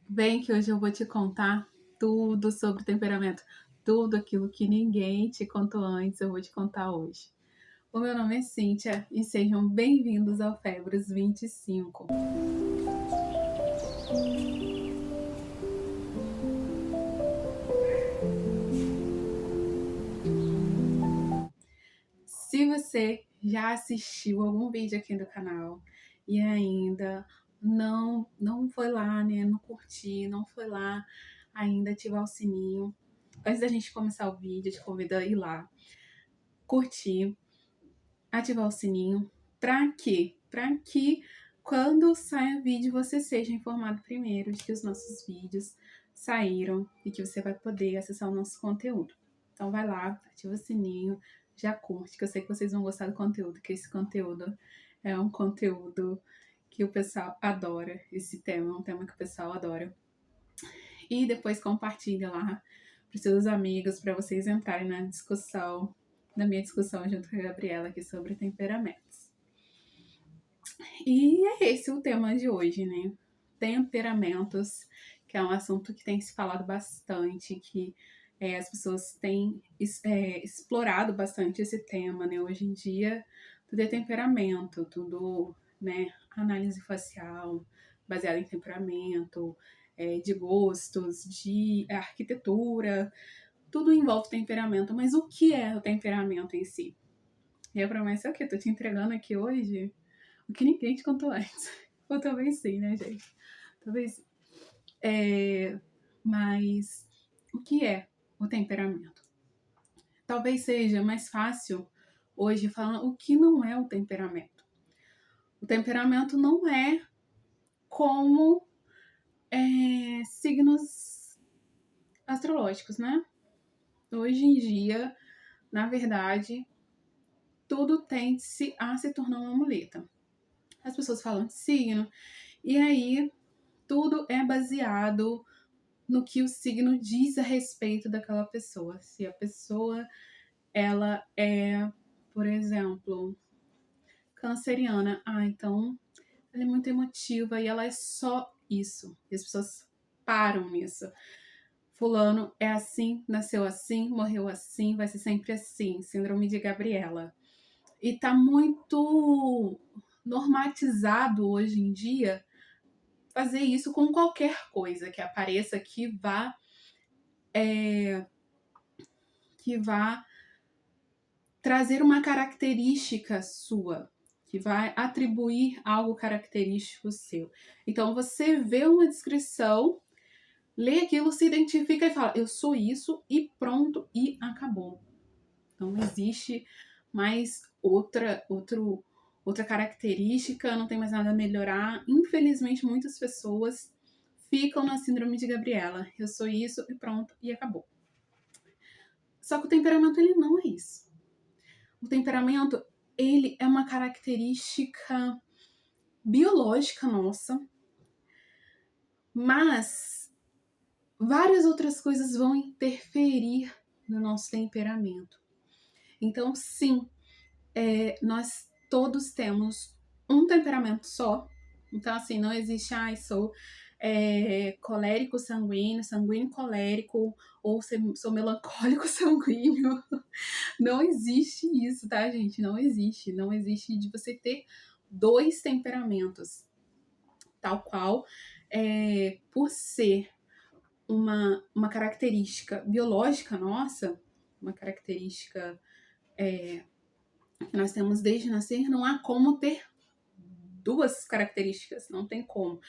Vem que hoje eu vou te contar tudo sobre temperamento. Tudo aquilo que ninguém te contou antes, eu vou te contar hoje. O meu nome é Cíntia e sejam bem-vindos ao Febres 25. Se você já assistiu algum vídeo aqui do canal e ainda não foi lá, né, não curtir, não foi lá ainda ativar o sininho, antes da gente começar o vídeo, eu te convido a ir lá, curtir, ativar o sininho. Pra quê? Pra que quando saia vídeo você seja informado primeiro de que os nossos vídeos saíram e que você vai poder acessar o nosso conteúdo. Então vai lá, ativa o sininho, já curte, que eu sei que vocês vão gostar do conteúdo, que esse conteúdo é um conteúdo que o pessoal adora. Esse tema é um tema que o pessoal adora. E depois compartilha lá para os seus amigos, para vocês entrarem na discussão, na minha discussão junto com a Gabriela aqui sobre temperamentos. E é esse o tema de hoje, né? Temperamentos, que é um assunto que tem se falado bastante, que as pessoas têm explorado bastante esse tema, né? Hoje em dia, tudo é temperamento, tudo, né? Análise facial, baseada em temperamento, de gostos, de arquitetura, tudo envolve temperamento. Mas o que é o temperamento em si? E a promessa é o quê? Tô te entregando aqui hoje o que ninguém te contou antes. Ou talvez sim, né, gente? Talvez sim. Mas o que é o temperamento? Talvez seja mais fácil hoje falar o que não é o temperamento. O temperamento não é como signos astrológicos, né? Hoje em dia, na verdade, tudo tende a se tornar uma muleta. As pessoas falam de signo, e aí tudo é baseado no que o signo diz a respeito daquela pessoa. Se a pessoa, ela é, por exemplo, canceriana, então ela é muito emotiva e ela é só isso. E as pessoas param nisso. Fulano é assim, nasceu assim, morreu assim, vai ser sempre assim. Síndrome de Gabriela. E tá muito normatizado hoje em dia fazer isso com qualquer coisa que apareça que vá trazer uma característica sua, que vai atribuir algo característico seu. Então você vê uma descrição, lê aquilo, se identifica e fala: eu sou isso e pronto, e acabou. Não existe mais outra característica, não tem mais nada a melhorar. Infelizmente, muitas pessoas ficam na síndrome de Gabriela. Eu sou isso e pronto, e acabou. Só que o temperamento, ele não é isso. O temperamento, ele é uma característica biológica nossa, mas várias outras coisas vão interferir no nosso temperamento. Então, sim, nós todos temos um temperamento só. Então, assim, não existe, sou colérico sanguíneo, sanguíneo colérico, ou sou melancólico sanguíneo. Não existe isso, tá, gente? Não existe. Não existe de você ter dois temperamentos. Tal qual, por ser uma característica biológica nossa, uma característica que nós temos desde nascer, não há como ter duas características, não tem como.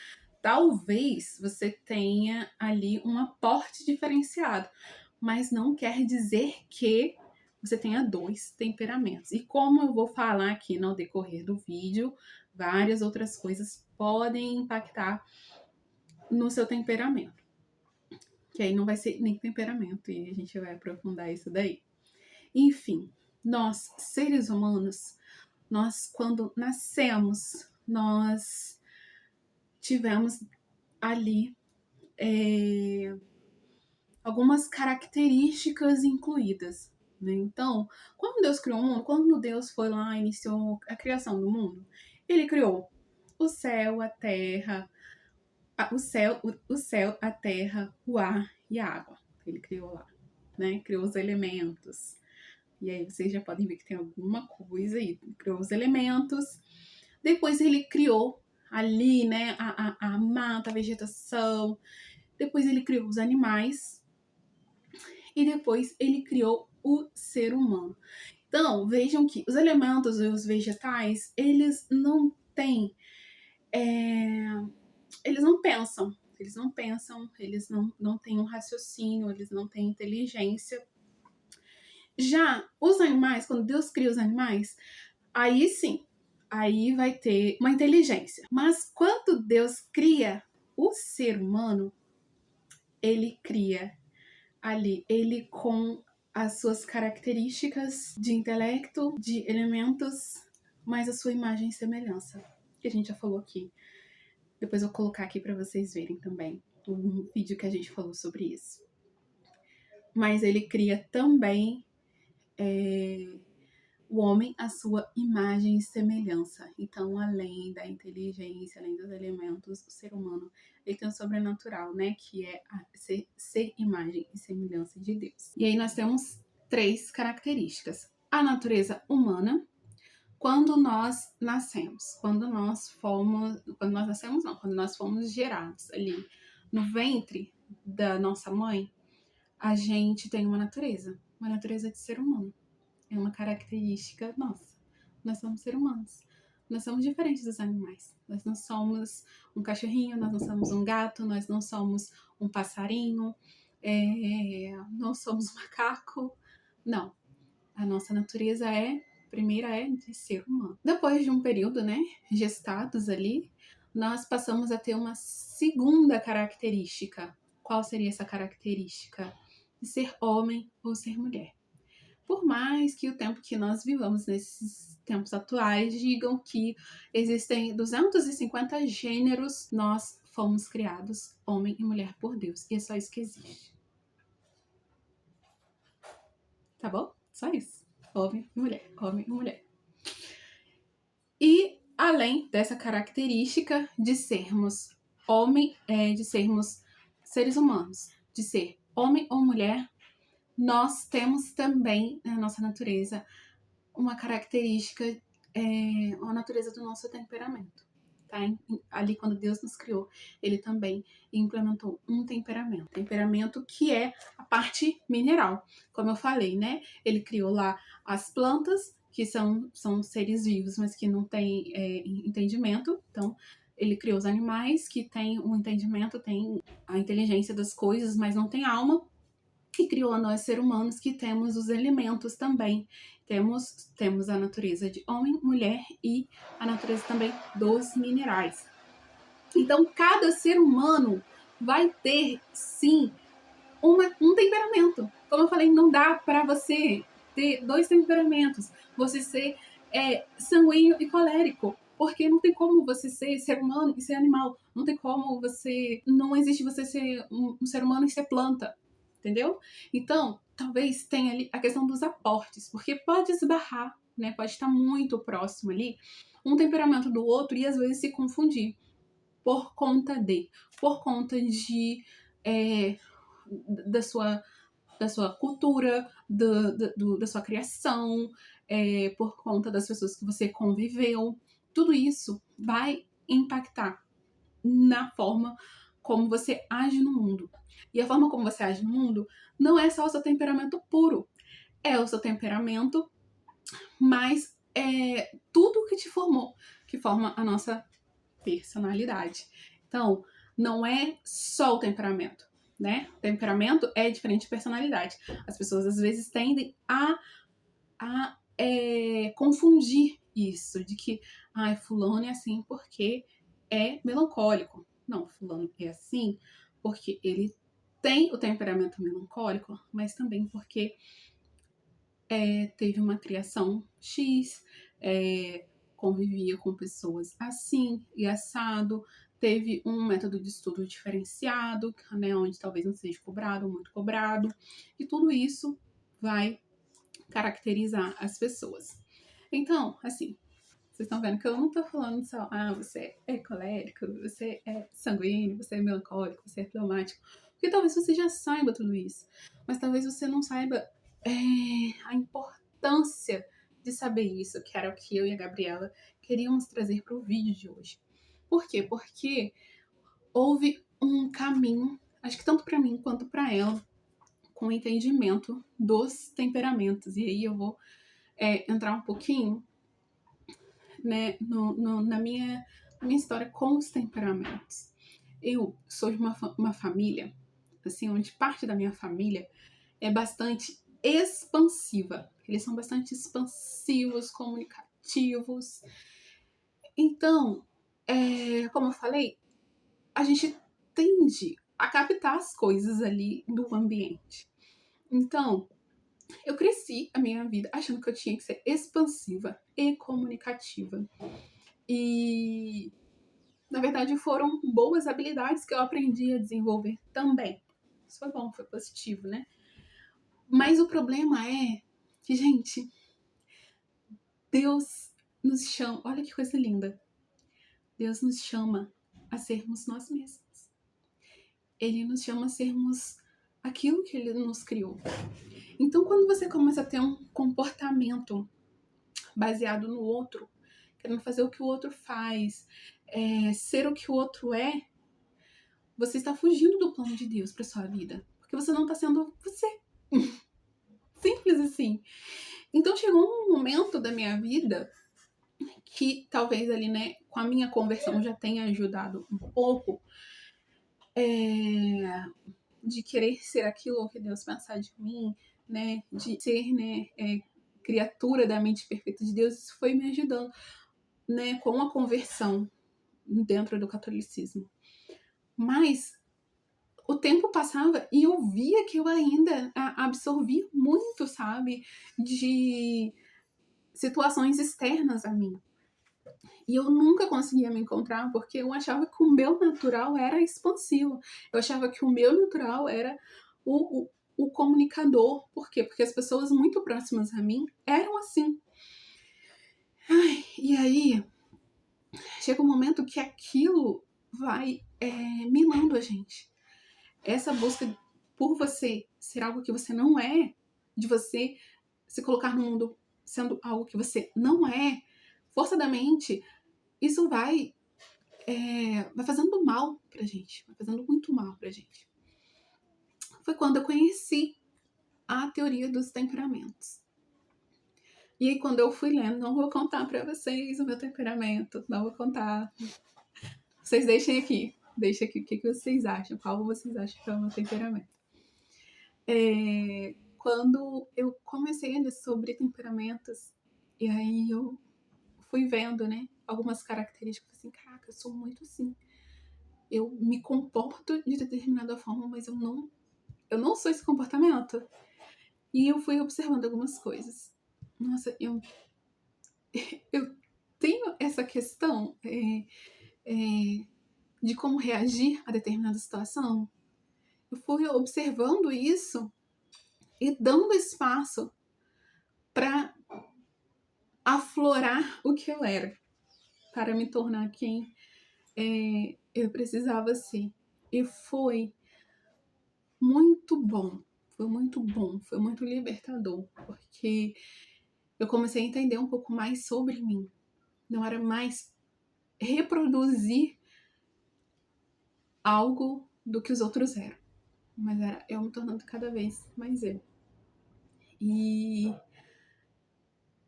Talvez você tenha ali um aporte diferenciado, mas não quer dizer que você tenha dois temperamentos. E como eu vou falar aqui no decorrer do vídeo, várias outras coisas podem impactar no seu temperamento. Que aí não vai ser nem temperamento, e a gente vai aprofundar isso daí. Enfim, nós, seres humanos, nós quando nascemos, nós tivemos ali algumas características incluídas, né? Então, quando Deus criou o mundo, quando Deus foi lá e iniciou a criação do mundo, ele criou o céu, a terra, o céu, a terra, o ar e a água. Ele criou lá, né? Criou os elementos. E aí vocês já podem ver que tem alguma coisa aí. Criou os elementos. Depois ele criou ali, né, a mata, a vegetação. Depois ele criou os animais. E depois ele criou o ser humano. Então, vejam que os elementos e os vegetais, eles não têm... eles não pensam. Eles não têm um raciocínio, eles não têm inteligência. Já os animais, quando Deus cria os animais, aí sim, aí vai ter uma inteligência. Mas quando Deus cria o ser humano, ele cria ali, ele com as suas características de intelecto, de elementos, mas a sua imagem e semelhança, que a gente já falou aqui. Depois eu vou colocar aqui para vocês verem também um vídeo que a gente falou sobre isso. Mas ele cria também o homem à sua imagem e semelhança. Então, além da inteligência, além dos elementos, o ser humano ele tem o sobrenatural, né? Que é ser imagem e semelhança de Deus. E aí nós temos 3 características. A natureza humana, quando nós nascemos. Quando nós nascemos não, quando nós fomos gerados ali no ventre da nossa mãe, a gente tem uma natureza de ser humano. É uma característica nossa. Nós somos seres humanos. Nós somos diferentes dos animais. Nós não somos um cachorrinho, nós não somos um gato, nós não somos um passarinho, não somos um macaco. Não. A nossa natureza primeira é de ser humano. Depois de um período, né, gestados ali, nós passamos a ter uma segunda característica. Qual seria essa característica? De ser homem ou ser mulher. Por mais que o tempo que nós vivamos nesses tempos atuais digam que existem 250 gêneros, nós fomos criados homem e mulher por Deus. E é só isso que existe. Tá bom? Só isso. Homem e mulher, homem e mulher. E além dessa característica de sermos de sermos seres humanos, de ser homem ou mulher, nós temos também na nossa natureza uma característica, a natureza do nosso temperamento. Tá? Ali, quando Deus nos criou, ele também implementou um temperamento. Temperamento que é a parte mineral. Como eu falei, né? Ele criou lá as plantas, que são seres vivos, mas que não têm entendimento. Então, ele criou os animais, que têm um entendimento, têm a inteligência das coisas, mas não têm alma. E criou a nós, seres humanos, que temos os elementos também. Temos a natureza de homem, mulher e a natureza também dos minerais. Então, cada ser humano vai ter, sim, um temperamento. Como eu falei, não dá para você ter 2 temperamentos. Você ser sanguíneo e colérico. Porque não tem como você ser humano e ser animal. Não tem como não existe você ser um ser humano e ser planta. Entendeu? Então, talvez tenha ali a questão dos aportes, porque pode esbarrar, né? Pode estar muito próximo ali, um temperamento do outro e às vezes se confundir por conta da sua cultura, da sua criação, por conta das pessoas que você conviveu. Tudo isso vai impactar na forma como você age no mundo. E a forma como você age no mundo não é só o seu temperamento puro, é o seu temperamento, mas é tudo que te formou, que forma a nossa personalidade. Então, não é só o temperamento, né? O temperamento é diferente de personalidade. As pessoas às vezes tendem a confundir isso, de que fulano é assim porque é melancólico. Não, fulano é assim porque ele tem o temperamento melancólico, mas também porque teve uma criação X, convivia com pessoas assim e assado, teve um método de estudo diferenciado, né, onde talvez não seja cobrado ou muito cobrado, e tudo isso vai caracterizar as pessoas. Então, assim, Vocês estão vendo que eu não tô falando só, você é colérico, você é sanguíneo, você é melancólico, você é fleumático. Porque talvez você já saiba tudo isso, mas talvez você não saiba a importância de saber isso, que era o que eu e a Gabriela queríamos trazer para o vídeo de hoje. Por quê? Porque houve um caminho, acho que tanto para mim quanto para ela, com o entendimento dos temperamentos. E aí eu vou entrar um pouquinho, né, na minha história com os temperamentos. Eu sou de uma família, assim, onde parte da minha família é bastante expansiva. Eles são bastante expansivos, comunicativos. Então, como eu falei, a gente tende a captar as coisas ali do ambiente. Então, eu cresci a minha vida achando que eu tinha que ser expansiva e comunicativa. E, na verdade, foram boas habilidades que eu aprendi a desenvolver também. Isso foi bom, foi positivo, né? Mas o problema é que, gente, Deus nos chama. Olha que coisa linda. Deus nos chama a sermos nós mesmos. Ele nos chama a sermos aquilo que ele nos criou. Então, quando você começa a ter um comportamento baseado no outro, querendo fazer o que o outro faz, ser o que o outro é, você está fugindo do plano de Deus para sua vida. Porque você não está sendo você. Simples assim. Então chegou um momento da minha vida que talvez ali, né, com a minha conversão já tenha ajudado um pouco, de querer ser aquilo que Deus pensar de mim, né, de ser, né, criatura da mente perfeita de Deus. Isso foi me ajudando, né, com a conversão dentro do catolicismo. Mas o tempo passava e eu via que eu ainda absorvia muito, sabe, de situações externas a mim. E eu nunca conseguia me encontrar porque eu achava que o meu natural era expansivo. Eu achava que o meu natural era o comunicador. Por quê? Porque as pessoas muito próximas a mim eram assim. E aí, chega um momento que aquilo vai minando a gente. Essa busca por você ser algo que você não é, de você se colocar no mundo sendo algo que você não é, forçadamente, isso vai fazendo mal pra gente, vai fazendo muito mal pra gente. Foi quando eu conheci a teoria dos temperamentos. E aí, quando eu fui lendo, não vou contar pra vocês o meu temperamento, não vou contar. Vocês deixem aqui o que vocês acham, qual vocês acham que é o meu temperamento. Quando eu comecei a ler sobre temperamentos, e aí eu fui vendo, né, algumas características, assim, caraca, eu sou muito assim. Eu me comporto de determinada forma, mas eu não sou esse comportamento. E eu fui observando algumas coisas. Nossa, eu tenho essa questão de como reagir a determinada situação. Eu fui observando isso e dando espaço para aflorar o que eu era, para me tornar quem eu precisava ser. E foi muito bom, foi muito libertador, porque eu comecei a entender um pouco mais sobre mim. Não era mais reproduzir algo do que os outros eram, mas era eu me tornando cada vez mais eu. E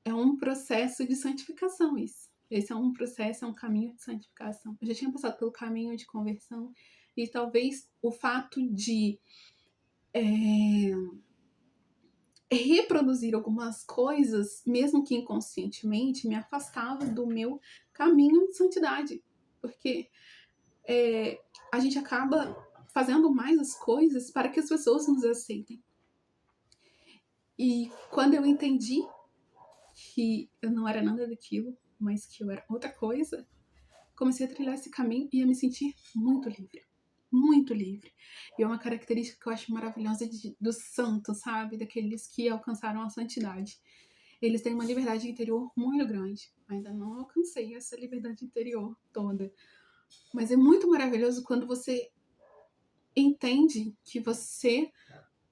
é um processo de santificação isso. Esse é um processo, é um caminho de santificação. Eu já tinha passado pelo caminho de conversão e talvez o fato de reproduzir algumas coisas, mesmo que inconscientemente, me afastava do meu caminho de santidade. Porque a gente acaba fazendo mais as coisas para que as pessoas nos aceitem. E quando eu entendi que eu não era nada daquilo, mas que eu era outra coisa, comecei a trilhar esse caminho e a me sentir muito livre. Muito livre. E é uma característica que eu acho maravilhosa dos santos, sabe? Daqueles que alcançaram a santidade. Eles têm uma liberdade interior muito grande. Ainda não alcancei essa liberdade interior toda. Mas é muito maravilhoso quando você entende que você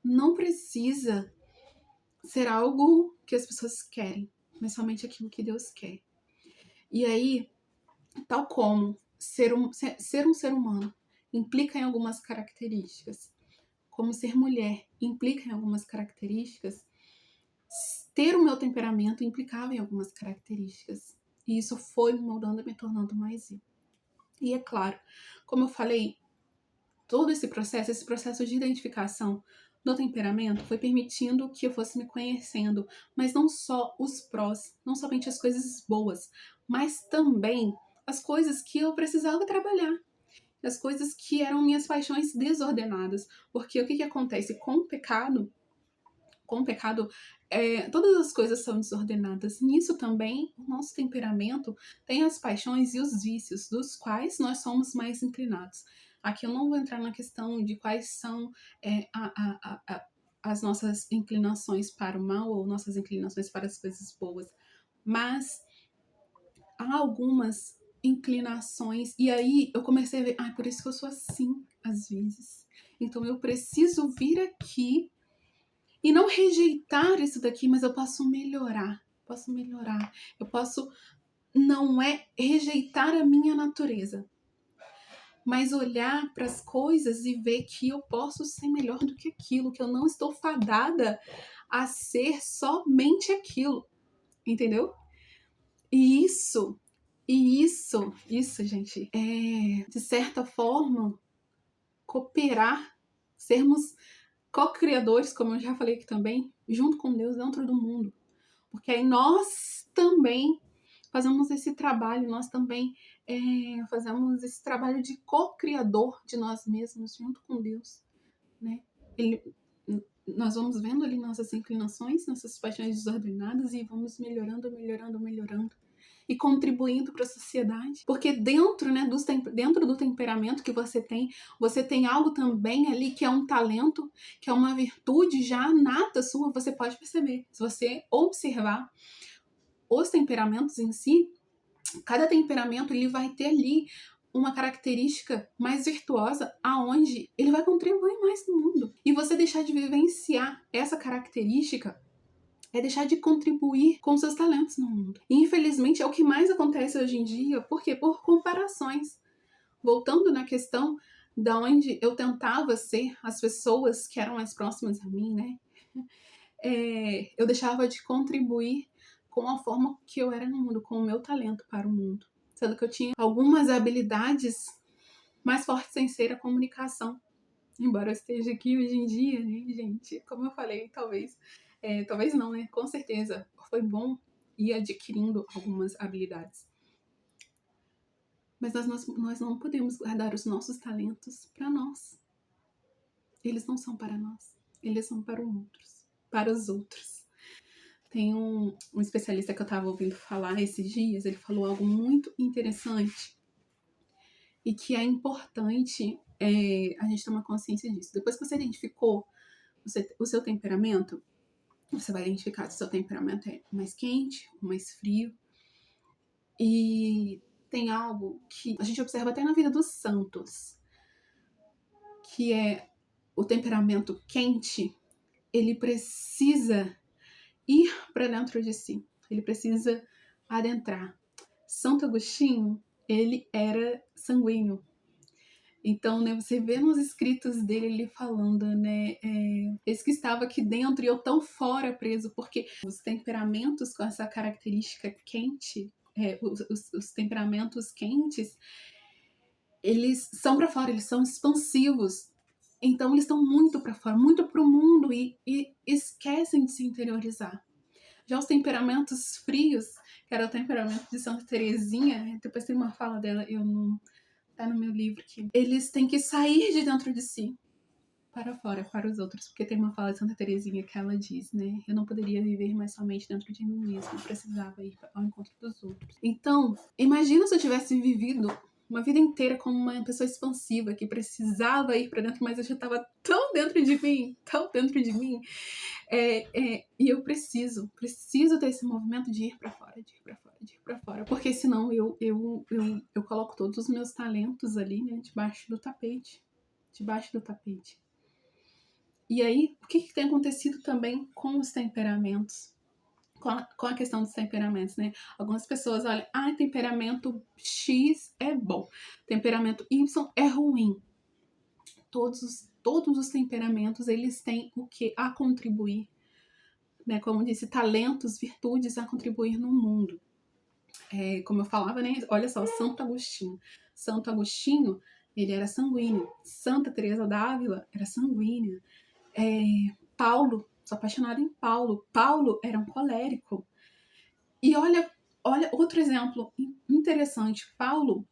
não precisa ser algo que as pessoas querem, mas somente aquilo que Deus quer. E aí, tal como ser um ser humano implica em algumas características, como ser mulher implica em algumas características, ter o meu temperamento implicava em algumas características. E isso foi me moldando e me tornando mais eu. E é claro, como eu falei, todo esse processo de identificação do temperamento foi permitindo que eu fosse me conhecendo, mas não só os prós, não somente as coisas boas, mas também as coisas que eu precisava trabalhar, as coisas que eram minhas paixões desordenadas, porque o que acontece com o pecado? Com o pecado, todas as coisas são desordenadas. Nisso também, o nosso temperamento tem as paixões e os vícios, dos quais nós somos mais inclinados. Aqui eu não vou entrar na questão de quais são as nossas inclinações para o mal ou nossas inclinações para as coisas boas, mas há algumas inclinações, e aí eu comecei a ver, por isso que eu sou assim, às vezes. Então eu preciso vir aqui e não rejeitar isso daqui, mas eu posso melhorar. Eu posso, não é rejeitar a minha natureza, mas olhar para as coisas e ver que eu posso ser melhor do que aquilo, que eu não estou fadada a ser somente aquilo, entendeu? E isso, gente, de certa forma, cooperar, sermos co-criadores, como eu já falei aqui também, junto com Deus dentro do mundo. Porque aí nós também fazemos esse trabalho, nós também fazemos esse trabalho de co-criador de nós mesmos junto com Deus, né? Nós vamos vendo ali nossas inclinações, nossas paixões desordenadas e vamos melhorando e contribuindo para a sociedade. Porque dentro, né, dentro do temperamento que você tem algo também ali que é um talento, que é uma virtude já nata sua, você pode perceber. Se você observar os temperamentos em si, cada temperamento ele vai ter ali uma característica mais virtuosa aonde ele vai contribuir mais no mundo. E você deixar de vivenciar essa característica é deixar de contribuir com seus talentos no mundo. E infelizmente é o que mais acontece hoje em dia, por quê? Por comparações. Voltando na questão da onde eu tentava ser as pessoas que eram mais próximas a mim, né? Eu deixava de contribuir com a forma que eu era no mundo, com o meu talento para o mundo. Sendo que eu tinha algumas habilidades mais fortes em ser a comunicação. Embora eu esteja aqui hoje em dia, né, gente? Como eu falei, talvez não, né? Com certeza foi bom ir adquirindo algumas habilidades. Mas nós não podemos guardar os nossos talentos para nós. Eles não são para nós. Eles são para os outros. Tem um especialista que eu estava ouvindo falar esses dias, ele falou algo muito interessante e que é importante a gente tomar consciência disso. Depois que você identificou o seu temperamento, você vai identificar se o seu temperamento é mais quente ou mais frio. E tem algo que a gente observa até na vida dos santos, que é o temperamento quente, ele precisa ir para dentro de si, ele precisa adentrar. Santo Agostinho, ele era sanguíneo. Então, né, você vê nos escritos dele ele falando, né, esse que estava aqui dentro e eu tão fora preso, porque os temperamentos com essa característica quente, os temperamentos quentes, eles são para fora, eles são expansivos. Então, eles estão muito para fora, muito para o mundo e esquecem de se interiorizar. Já os temperamentos frios, que era o temperamento de Santa Teresinha, depois tem uma fala dela, eu não... tá no meu livro aqui. Eles têm que sair de dentro de si para fora, para os outros. Porque tem uma fala de Santa Teresinha que ela diz, né? Eu não poderia viver mais somente dentro de mim mesma. Eu precisava ir ao encontro dos outros. Então, imagina se eu tivesse vivido uma vida inteira como uma pessoa expansiva que precisava ir para dentro, mas eu já estava tão tão dentro de mim, tão dentro de mim. E eu preciso ter esse movimento de ir pra fora, de ir pra fora, de ir pra fora. Porque senão eu coloco todos os meus talentos ali, né, debaixo do tapete. Debaixo do tapete. E aí, o que tem acontecido também com os temperamentos? Com a questão dos temperamentos, né? Algumas pessoas olham, temperamento X é bom, temperamento Y é ruim. Todos os temperamentos, eles têm o que a contribuir, né? Como disse, talentos, virtudes a contribuir no mundo. Como eu falava, né? Olha só, Santo Agostinho. Santo Agostinho, ele era sanguíneo. Santa Teresa d'Ávila era sanguínea. Paulo, sou apaixonada em Paulo. Paulo era um colérico. E olha outro exemplo interessante. Paulo,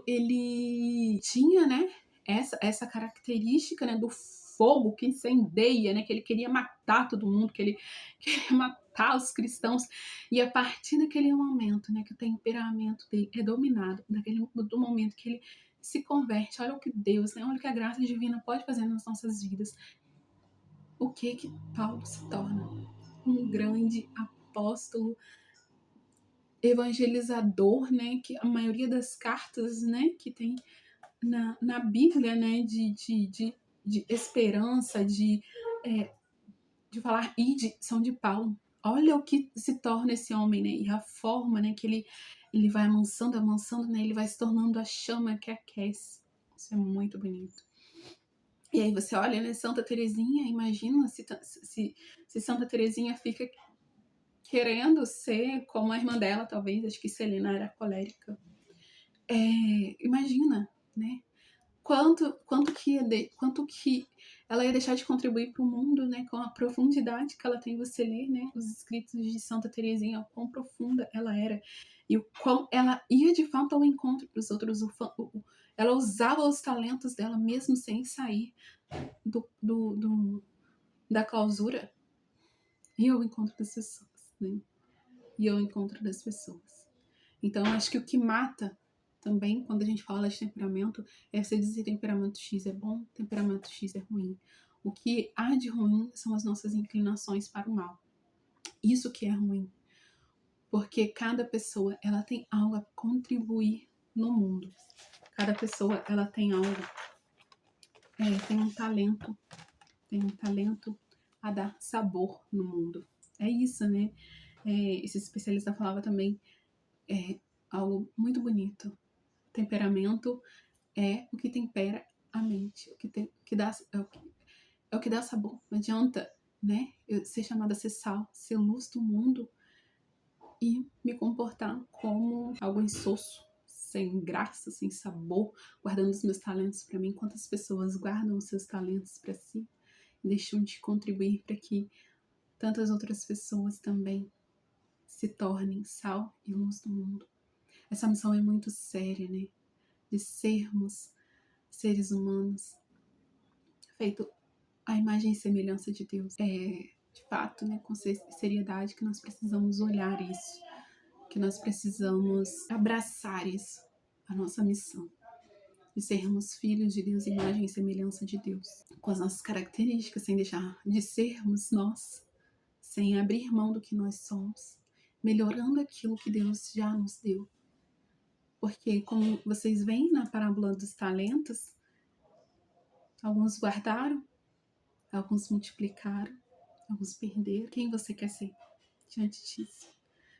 ele tinha, né, essa característica, né, do fogo que incendeia, né, que ele queria matar todo mundo, que ele queria matar os cristãos. E a partir daquele momento, né, que o temperamento dele é dominado, do momento que ele se converte, olha o que Deus, né, olha o que a graça divina pode fazer nas nossas vidas. O que Paulo se torna? Um grande apóstolo, evangelizador, né, que a maioria das cartas, né, que tem na Bíblia, né, de esperança, de falar ide, são de Paulo. Olha o que se torna esse homem, né, e a forma, né, que ele vai amansando, né, ele vai se tornando a chama que aquece. Isso é muito bonito. E aí você olha, né, Santa Teresinha, imagina se Santa Teresinha fica querendo ser como a irmã dela, talvez, acho que Celina era colérica. Imagina, né? Quanto que ela ia deixar de contribuir para o mundo, né? Com a profundidade que ela tem, você ler, né? Os escritos de Santa Teresinha, o quão profunda ela era e o quão ela ia de fato ao encontro dos outros. Ela usava os talentos dela mesmo sem sair da clausura. E ao encontro das pessoas, né? E ao encontro das pessoas. Então, acho que o que mata também, quando a gente fala de temperamento, é você dizer temperamento X é bom, temperamento X é ruim. O que há de ruim são as nossas inclinações para o mal. Isso que é ruim. Porque cada pessoa, ela tem algo a contribuir no mundo. Cada pessoa, ela tem algo, tem um talento a dar sabor no mundo. É isso, né? Esse especialista falava também algo muito bonito. Temperamento é o que tempera a mente, é o que dá sabor. Não adianta, né, eu ser chamada a ser sal, ser luz do mundo e me comportar como algo insosso, sem graça, sem sabor, guardando os meus talentos para mim. Quantas pessoas guardam os seus talentos para si e deixam de contribuir para que tantas outras pessoas também se tornem sal e luz do mundo. Essa missão é muito séria, né? De sermos seres humanos feito à imagem e semelhança de Deus. De fato, né, com seriedade que nós precisamos olhar isso, que nós precisamos abraçar isso, a nossa missão de sermos filhos de Deus, imagem e semelhança de Deus, com as nossas características, sem deixar de sermos nós, sem abrir mão do que nós somos, melhorando aquilo que Deus já nos deu. Porque, como vocês veem na parábola dos talentos, alguns guardaram, alguns multiplicaram, alguns perderam. Quem você quer ser diante disso?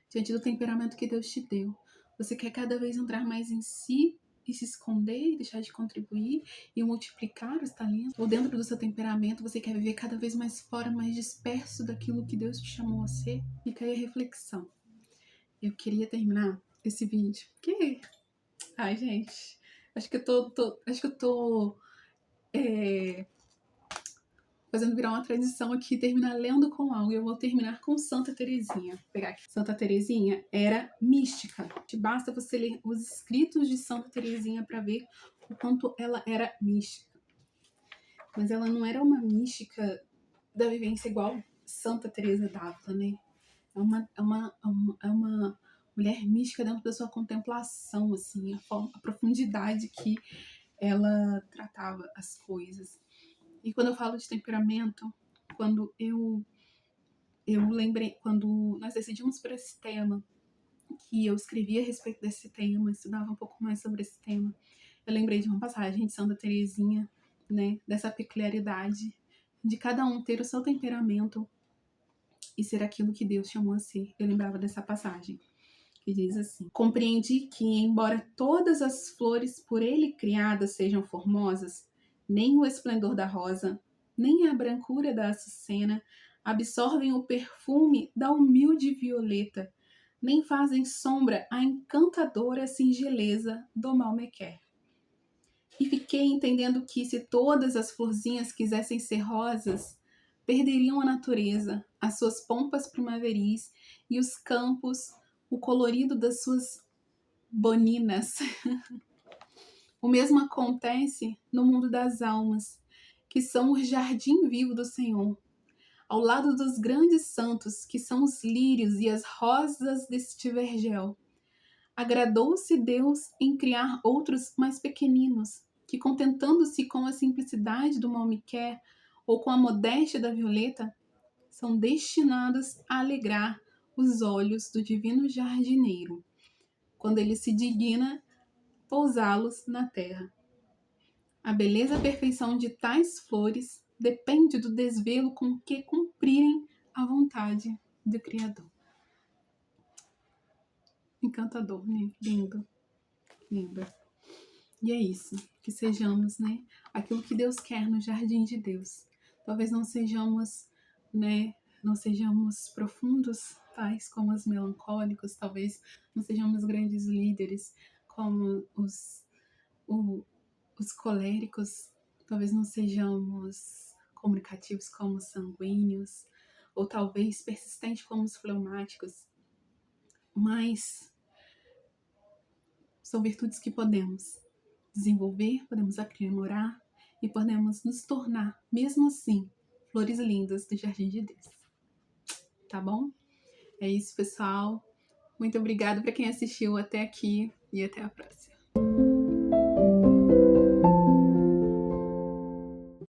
Diante do temperamento que Deus te deu. Você quer cada vez entrar mais em si e se esconder e deixar de contribuir e multiplicar os talentos? Ou dentro do seu temperamento você quer viver cada vez mais fora, mais disperso daquilo que Deus te chamou a ser? Fica aí a reflexão. Eu queria terminar esse vídeo. Ai, gente, acho que eu tô fazendo virar uma tradição aqui, terminar lendo com algo. Eu vou terminar com Santa Teresinha. Vou pegar aqui. Santa Teresinha era mística. Basta você ler os escritos de Santa Teresinha para ver o quanto ela era mística. Mas ela não era uma mística da vivência igual Santa Teresa d'Ávila, né? É uma mulher mística dentro da sua contemplação, assim, a profundidade que ela tratava as coisas. E quando eu falo de temperamento, quando eu lembrei, quando nós decidimos por esse tema, que eu escrevi a respeito desse tema, estudava um pouco mais sobre esse tema, eu lembrei de uma passagem de Santa Teresinha, né, dessa peculiaridade de cada um ter o seu temperamento e ser aquilo que Deus chamou a ser. Eu lembrava dessa passagem, que diz assim: compreendi que, embora todas as flores por ele criadas sejam formosas, nem o esplendor da rosa, nem a brancura da açucena absorvem o perfume da humilde violeta, nem fazem sombra à encantadora singeleza do malmequer. E fiquei entendendo que, se todas as florzinhas quisessem ser rosas, perderiam a natureza, as suas pompas primaveris e os campos, o colorido das suas boninas. O mesmo acontece no mundo das almas, que são o jardim vivo do Senhor, ao lado dos grandes santos, que são os lírios e as rosas deste vergel. Agradou-se Deus em criar outros mais pequeninos, que, contentando-se com a simplicidade do malmequer ou com a modéstia da violeta, são destinados a alegrar os olhos do divino jardineiro, quando ele se digna pousá-los na terra. A beleza e a perfeição de tais flores depende do desvelo com que cumprirem a vontade do Criador. Encantador, né? Lindo, lindo. E é isso, que sejamos, né, aquilo que Deus quer no jardim de Deus. Talvez não sejamos, né, não sejamos profundos, tais como os melancólicos, talvez não sejamos grandes líderes como os coléricos, talvez não sejamos comunicativos como os sanguíneos, ou talvez persistentes como os fleumáticos, mas são virtudes que podemos desenvolver, podemos aprimorar e podemos nos tornar, mesmo assim, flores lindas do Jardim de Deus. Tá bom? É isso, pessoal. Muito obrigada para quem assistiu até aqui e até a próxima.